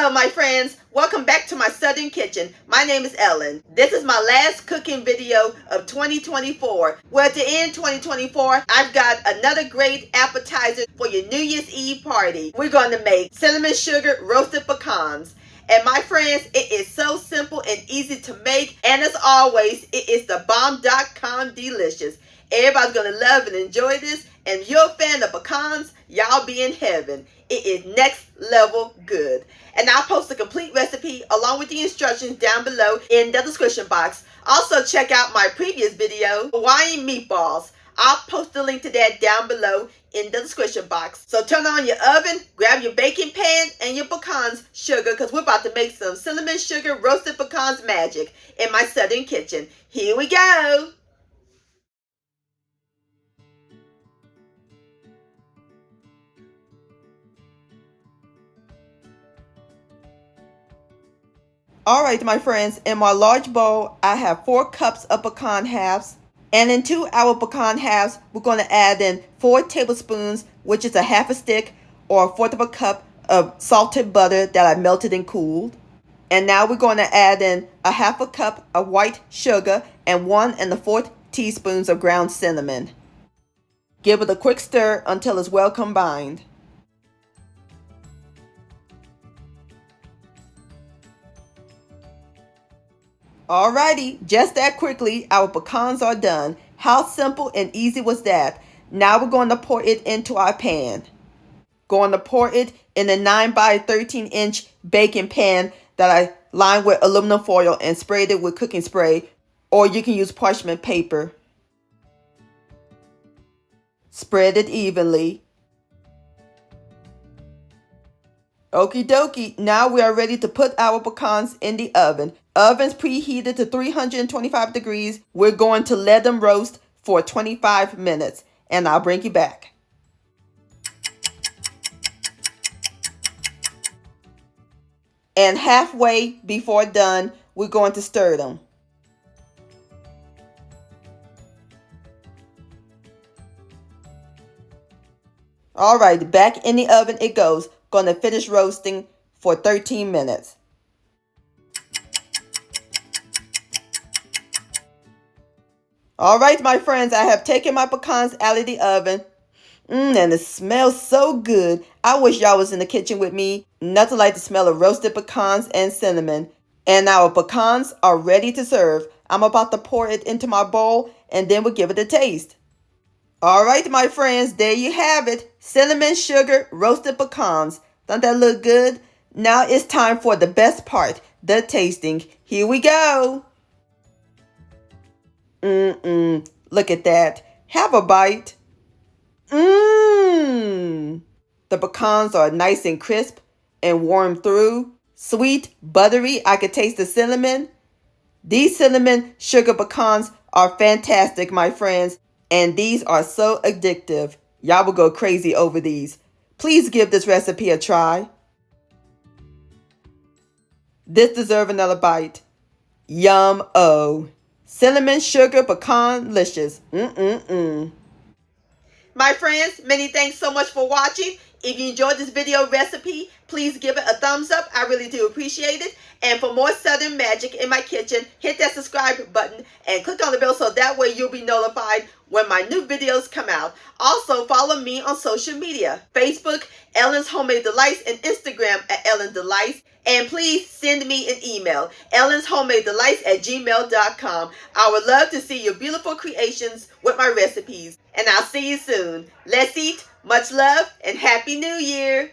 Hello my friends, welcome back to my Southern Kitchen. My name is Ellen. This is my last cooking video of 2024. Well, to end 2024, I've got another great appetizer for your New Year's Eve party. We're going to make cinnamon sugar roasted pecans. And my friends, it is so simple and easy to make, and as always, it is the bomb.com delicious. Everybody's going to love and enjoy this, and if you're a fan of pecans, y'all be in heaven. It is next level good. And I'll post a complete recipe along with the instructions down below in the description box. Also check out my previous video, Hawaiian meatballs. I'll post the link to that down below in the description box. So turn on your oven, grab your baking pan and your pecans sugar, because we're about to make some cinnamon sugar roasted pecans magic in my Southern Kitchen. Here we go. Alright my friends, in my large bowl I have 4 cups of pecan halves, and into our pecan halves we're going to add in 4 tablespoons, which is a half a stick or 1/4 of a cup of salted butter that I melted and cooled. And now we're going to add in a half a cup of white sugar and 1 1/4 teaspoons of ground cinnamon. Give it a quick stir until it's well combined. Alrighty, just that quickly, our pecans are done. How simple and easy was that? Now we're going to pour it into our pan. Going to pour it in a 9 by 13 inch baking pan that I lined with aluminum foil and sprayed it with cooking spray, or you can use parchment paper. Spread it evenly. Okie dokie, now we are ready to put our pecans in the oven. Oven's preheated to 325 degrees. We're going to let them roast for 25 minutes, and I'll bring you back. And halfway before done, we're going to stir them. Alright, back in the oven it goes. Going to finish roasting for 13 minutes. Alright my friends, I have taken my pecans out of the oven. And it smells so good. I wish y'all was in the kitchen with me. Nothing like the smell of roasted pecans and cinnamon. And our pecans are ready to serve. I'm about to pour it into my bowl and then we'll give it a taste. Alright my friends, there you have it. Cinnamon sugar roasted pecans. Doesn't that look good? Now it's time for the best part, the tasting. Here we go. Look at that. Have a bite. The pecans are nice and crisp and warm through. Sweet, buttery. I could taste the cinnamon. These cinnamon sugar pecans are fantastic, my friends. And these are so addictive. Y'all will go crazy over these. Please give this recipe a try. This deserves another bite. Yum-o. Cinnamon sugar pecan-licious. My friends, many thanks so much for watching. If you enjoyed this video recipe, please give it a thumbs up. I really do appreciate it. And for more Southern magic in my kitchen, hit that subscribe button and click on the bell so that way you'll be notified when my new videos come out. Also, follow me on social media, Facebook, Ellen's Homemade Delights, and Instagram at Ellen Delights. And please send me an email, ellenshomemade@gmail.com. I would love to see your beautiful creations with my recipes. And I'll see you soon. Let's eat. Much love and Happy New Year.